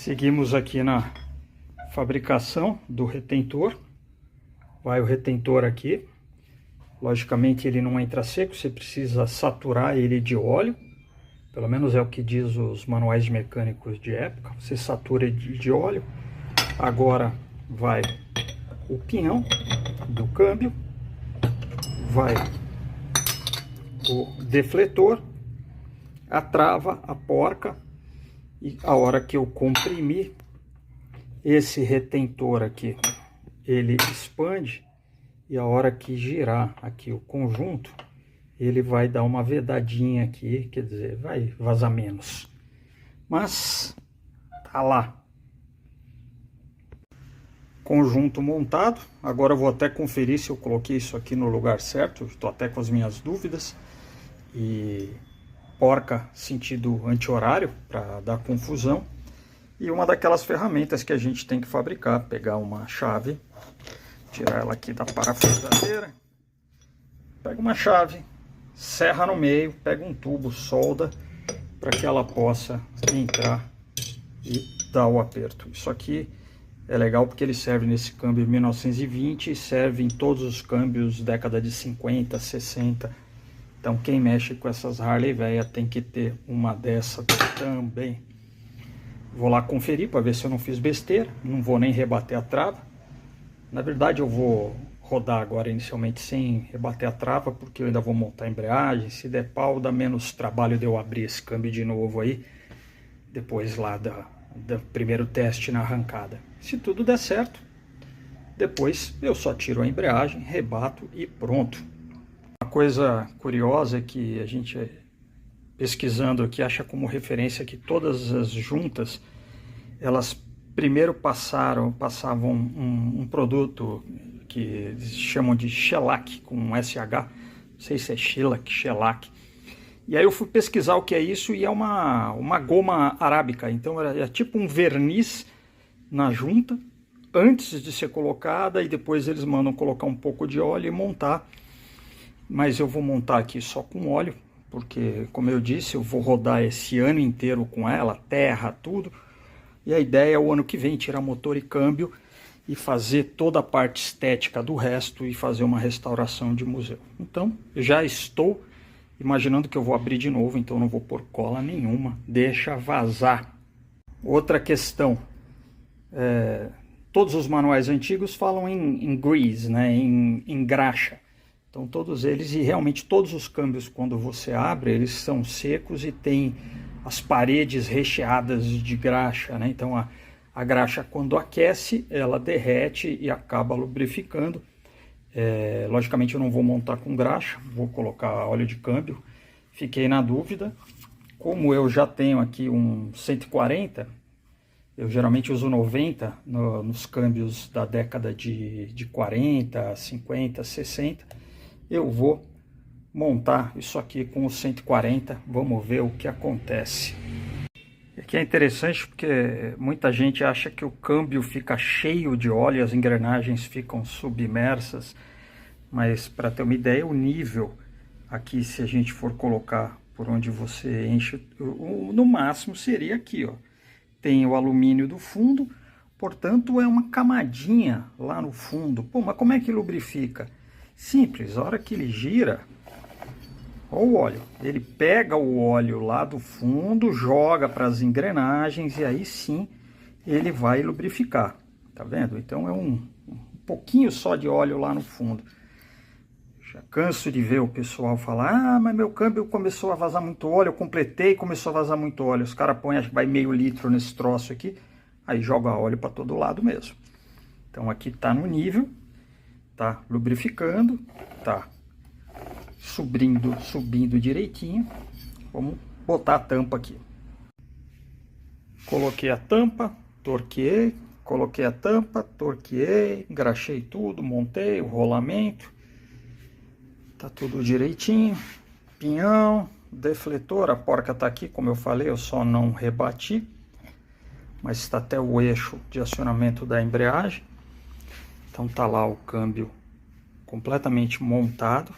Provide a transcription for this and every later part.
Seguimos aqui na fabricação do retentor. Vai o retentor aqui. Logicamente ele não entra seco, você precisa saturar ele de óleo. Pelo menos é o que diz os manuais mecânicos de época. Você satura de óleo. Agora vai o pinhão do câmbio. Vai o defletor, a trava, a porca. E a hora que eu comprimir esse retentor aqui, ele expande, e a hora que girar aqui o conjunto, ele vai dar uma vedadinha aqui, quer dizer, vai vazar menos. Mas tá lá. Conjunto montado. Agora eu vou até conferir se eu coloquei isso aqui no lugar certo. Estou até com as minhas dúvidas. E porca sentido anti-horário para dar confusão. E uma daquelas ferramentas que a gente tem que fabricar, pegar uma chave, tirar ela aqui da parafusadeira, pega uma chave, serra no meio, pega um tubo, solda para que ela possa entrar e dar o aperto. Isso aqui é legal porque ele serve nesse câmbio 1920 e serve em todos os câmbios década de 50, 60. Então quem mexe com essas Harley velha tem que ter uma dessa também. Vou lá conferir para ver se eu não fiz besteira. Não vou nem rebater a trava. Na verdade eu vou rodar agora inicialmente sem rebater a trava, porque eu ainda vou montar a embreagem. Se der pau, dá menos trabalho de eu abrir esse câmbio de novo aí, depois lá do primeiro teste na arrancada. Se tudo der certo, depois eu só tiro a embreagem, rebato e pronto. Uma coisa curiosa é que a gente, pesquisando aqui, acha como referência que todas as juntas, elas primeiro passavam um produto que eles chamam de shellac, com SH, não sei se é shellac. E aí eu fui pesquisar o que é isso, e é uma goma arábica. Então é tipo um verniz na junta, antes de ser colocada, e depois eles mandam colocar um pouco de óleo e montar. Mas eu vou montar aqui só com óleo, porque, como eu disse, eu vou rodar esse ano inteiro com ela, terra, tudo. E a ideia é o ano que vem tirar motor e câmbio e fazer toda a parte estética do resto e fazer uma restauração de museu. Então, já estou imaginando que eu vou abrir de novo, então não vou pôr cola nenhuma, deixa vazar. Outra questão, todos os manuais antigos falam em grease, né, em graxa. Então todos eles, e realmente todos os câmbios, quando você abre, eles são secos e tem as paredes recheadas de graxa, né? Então a graxa, quando aquece, ela derrete e acaba lubrificando. Logicamente eu não vou montar com graxa, vou colocar óleo de câmbio. Fiquei na dúvida. Como eu já tenho aqui um 140, eu geralmente uso 90 nos câmbios da década de 40, 50, 60. Eu vou montar isso aqui com o 140, vamos ver o que acontece. Aqui é interessante porque muita gente acha que o câmbio fica cheio de óleo, as engrenagens ficam submersas, mas para ter uma ideia, o nível aqui, se a gente for colocar por onde você enche, no máximo seria aqui, ó. Tem o alumínio do fundo, portanto é uma camadinha lá no fundo. Pô, mas como é que lubrifica? Simples, a hora que ele gira, olha o óleo, ele pega o óleo lá do fundo, joga para as engrenagens e aí sim ele vai lubrificar, tá vendo? Então é um pouquinho só de óleo lá no fundo. Já canso de ver o pessoal falar, ah, mas meu câmbio começou a vazar muito óleo, eu completei e começou a vazar muito óleo. Os caras põem, acho que vai meio litro nesse troço aqui, aí joga óleo para todo lado mesmo. Então aqui tá no nível. Tá lubrificando, tá subindo direitinho. Vamos botar a tampa aqui. Coloquei a tampa, torqueei, coloquei a tampa, torqueei, engraxei tudo, montei o rolamento. Tá tudo direitinho. Pinhão, defletor, a porca tá aqui, como eu falei, eu só não rebati. Mas está até o eixo de acionamento da embreagem. Então tá lá o câmbio completamente montado.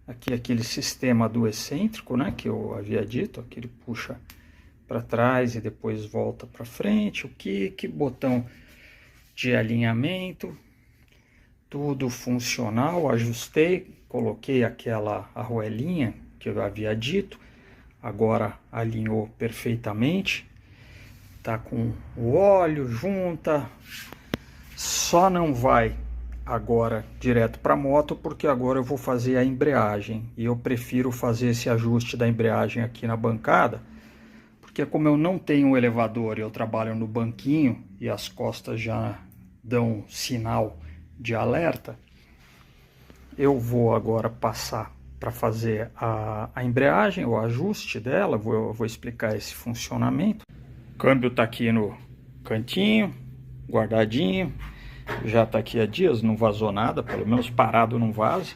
Aqui aquele sistema do excêntrico, né, que eu havia dito, que ele puxa para trás e depois volta para frente, o kick, botão de alinhamento, tudo funcional. Ajustei, coloquei aquela arruelinha que eu havia dito, agora alinhou perfeitamente, tá com o óleo, junta, só não vai agora direto para a moto, porque agora eu vou fazer a embreagem, e eu prefiro fazer esse ajuste da embreagem aqui na bancada, porque como eu não tenho um elevador e eu trabalho no banquinho, e as costas já dão sinal de alerta, eu vou agora passar para fazer a embreagem, o ajuste dela, vou explicar esse funcionamento. O câmbio está aqui no cantinho, guardadinho, já está aqui há dias, não vazou nada, pelo menos parado não vaza.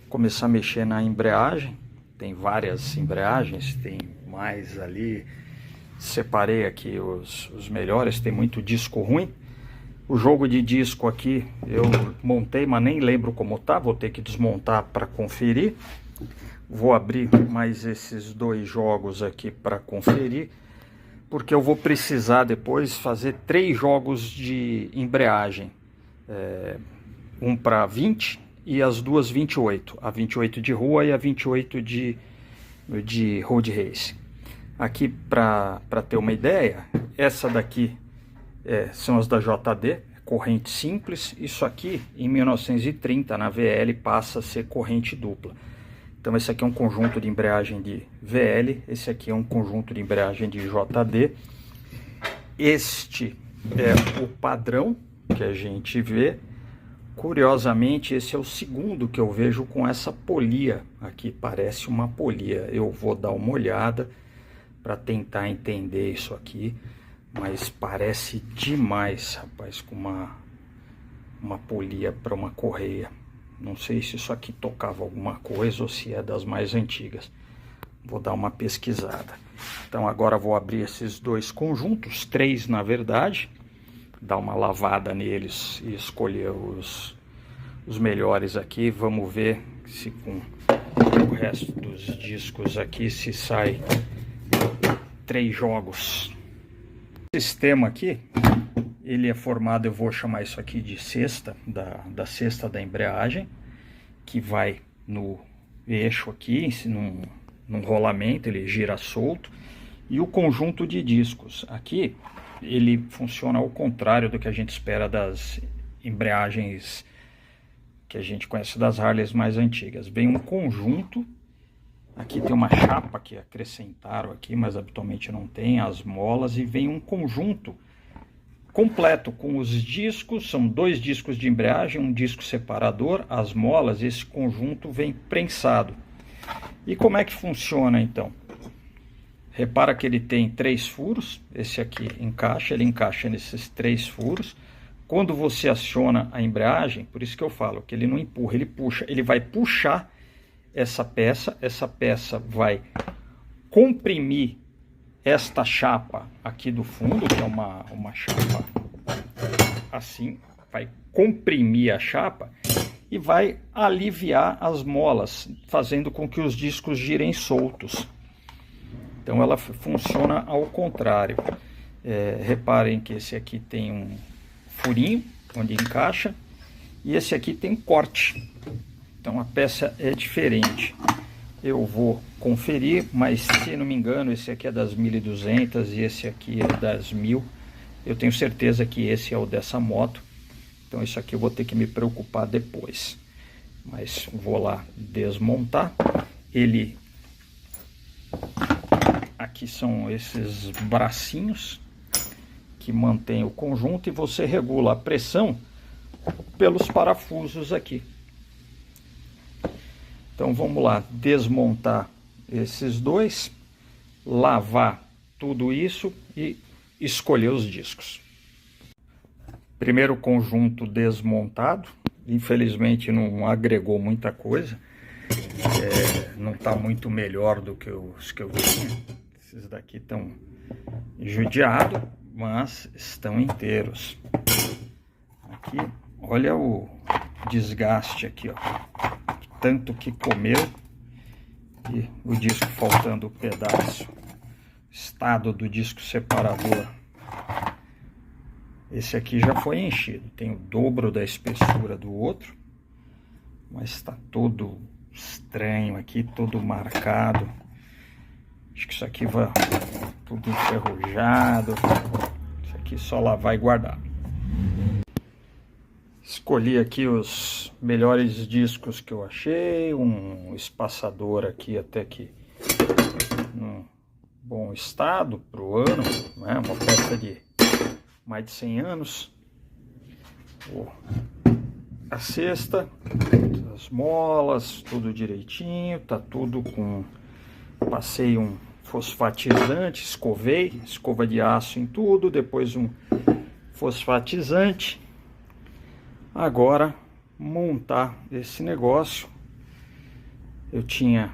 Começar a mexer na embreagem, tem várias embreagens, tem mais ali, separei aqui os melhores, tem muito disco ruim. O jogo de disco aqui eu montei, mas nem lembro como tá, vou ter que desmontar para conferir. Vou abrir mais esses dois jogos aqui para conferir, porque eu vou precisar depois fazer 3 jogos de embreagem. Um para 20 e as duas 28, a 28 de rua e a 28 de road race. Aqui para ter uma ideia, essa daqui são as da JD, corrente simples. Isso aqui em 1930 na VL passa a ser corrente dupla. Então esse aqui é um conjunto de embreagem de VL, esse aqui é um conjunto de embreagem de JD. Este é o padrão que a gente vê. Curiosamente, esse é o segundo que eu vejo com essa polia aqui, parece uma polia. Eu vou dar uma olhada para tentar entender isso aqui, mas parece demais, rapaz, com uma polia para uma correia. Não sei se isso aqui tocava alguma coisa ou se é das mais antigas. Vou dar uma pesquisada. Então agora vou abrir esses dois conjuntos, 3 na verdade, dar uma lavada neles e escolher os melhores aqui. Vamos ver se com o resto dos discos aqui se sai 3 jogos. O sistema aqui, ele é formado, eu vou chamar isso aqui de cesta, da cesta da embreagem, que vai no eixo aqui, num rolamento, ele gira solto, e o conjunto de discos aqui, ele funciona ao contrário do que a gente espera das embreagens que a gente conhece das Harleys mais antigas. Vem um conjunto, aqui tem uma chapa que acrescentaram aqui, mas habitualmente não tem, as molas, e vem um conjunto completo com os discos, são 2 discos de embreagem, um disco separador, as molas, esse conjunto vem prensado. E como é que funciona então? Repara que ele tem 3 furos, esse aqui encaixa, ele encaixa nesses 3 furos. Quando você aciona a embreagem, por isso que eu falo que ele não empurra, ele puxa, ele vai puxar essa peça vai comprimir esta chapa aqui do fundo, que é uma chapa assim, vai comprimir a chapa e vai aliviar as molas, fazendo com que os discos girem soltos. Então ela funciona ao contrário. Reparem que esse aqui tem um furinho onde encaixa e esse aqui tem corte. Então a peça é diferente. Eu vou conferir, mas se não me engano, esse aqui é das 1200 e esse aqui é das 1000. Eu tenho certeza que esse é o dessa moto. Então isso aqui eu vou ter que me preocupar depois. Mas vou lá desmontar. Aqui são esses bracinhos que mantêm o conjunto e você regula a pressão pelos parafusos aqui. Então vamos lá, desmontar esses dois, lavar tudo isso e escolher os discos. Primeiro conjunto desmontado, infelizmente não agregou muita coisa, não está muito melhor do que os que eu tinha. Esses daqui estão judiados, mas estão inteiros. Aqui, olha o desgaste aqui, ó. Tanto que comeu e o disco faltando um pedaço. estado do disco separador. Esse aqui já foi enchido, tem o dobro da espessura do outro, mas está todo estranho aqui, todo marcado. Acho que isso aqui vai tudo enferrujado. Isso aqui só lavar e guardar. Escolhi aqui os melhores discos que eu achei, um espaçador aqui até que em bom estado para o ano, né? Uma peça de mais de 100 anos. A cesta, as molas, tudo direitinho, tá tudo com... Passei um fosfatizante, escovei, escova de aço em tudo, depois um fosfatizante. Agora, montar esse negócio. Eu tinha,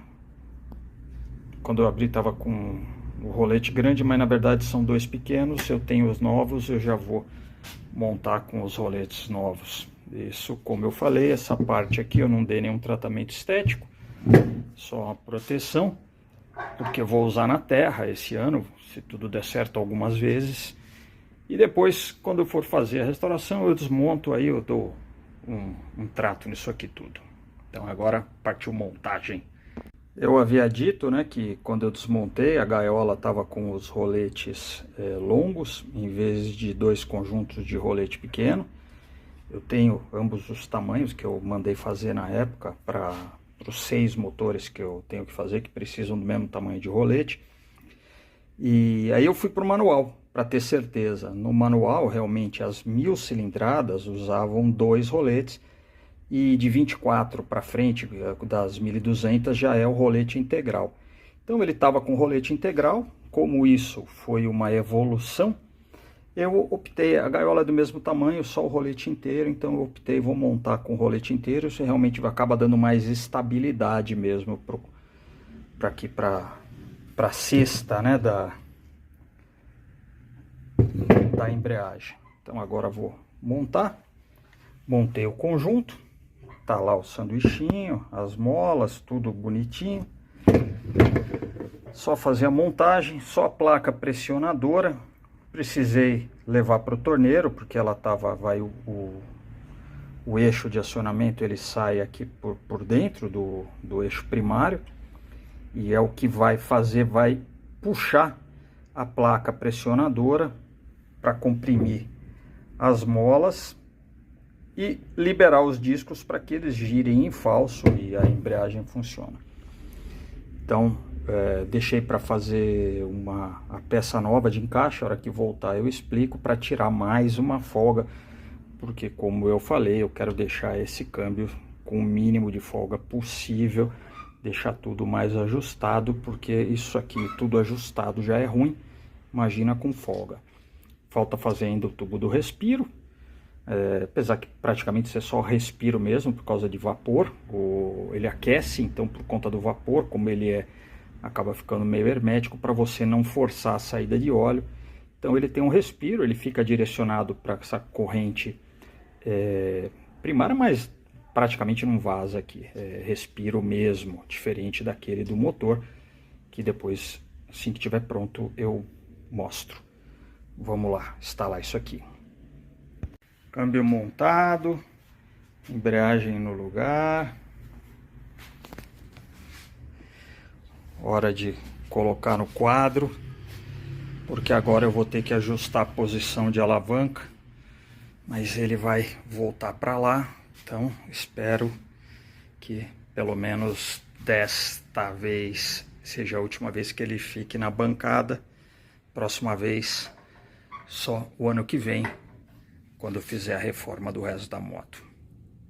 quando eu abri, estava com o rolete grande, mas na verdade são dois pequenos. Eu tenho os novos, eu já vou montar com os roletes novos. Isso, como eu falei, essa parte aqui eu não dei nenhum tratamento estético, só uma proteção, porque eu vou usar na terra esse ano, se tudo der certo algumas vezes. E depois, quando eu for fazer a restauração, eu desmonto, aí eu dou um trato nisso aqui tudo. Então agora partiu montagem. Eu havia dito, né, que quando eu desmontei, a gaiola estava com os roletes longos, em vez de dois conjuntos de rolete pequeno. Eu tenho ambos os tamanhos que eu mandei fazer na época para os 6 motores que eu tenho que fazer, que precisam do mesmo tamanho de rolete. E aí eu fui para o manual, para ter certeza. No manual, realmente, as 1000 cilindradas usavam 2 roletes, e de 24 para frente, das 1200, já é o rolete integral. Então ele estava com rolete integral. Como isso foi uma evolução, eu optei, a gaiola é do mesmo tamanho, só o rolete inteiro, então eu optei, vou montar com o rolete inteiro. Isso realmente acaba dando mais estabilidade mesmo para aqui, para a cesta, né, da embreagem. Então agora vou montar. Montei o conjunto, tá lá o sanduichinho, as molas, tudo bonitinho. Só fazer a montagem, só a placa pressionadora. Precisei levar para o torneiro, porque ela tava, o eixo de acionamento, ele sai aqui por dentro do eixo primário, e é o que vai fazer, vai puxar a placa pressionadora para comprimir as molas e liberar os discos para que eles girem em falso e a embreagem funcione. Então, deixei para fazer a peça nova de encaixe. A hora que voltar eu explico, para tirar mais uma folga, porque, como eu falei, eu quero deixar esse câmbio com o mínimo de folga possível, deixar tudo mais ajustado, porque isso aqui tudo ajustado já é ruim, imagina com folga. Falta fazer ainda o tubo do respiro, apesar que praticamente você só respira mesmo por causa de vapor. Ele aquece, então por conta do vapor, como ele acaba ficando meio hermético, para você não forçar a saída de óleo. Então ele tem um respiro, ele fica direcionado para essa corrente primária, mas praticamente não vaza aqui, respiro mesmo, diferente daquele do motor, que depois, assim que estiver pronto, eu mostro. Vamos lá, instalar isso aqui. Câmbio montado, embreagem no lugar. Hora de colocar no quadro, porque agora eu vou ter que ajustar a posição de alavanca, mas ele vai voltar para lá, então espero que pelo menos desta vez seja a última vez que ele fique na bancada. Próxima vez só o ano que vem, quando eu fizer a reforma do resto da moto.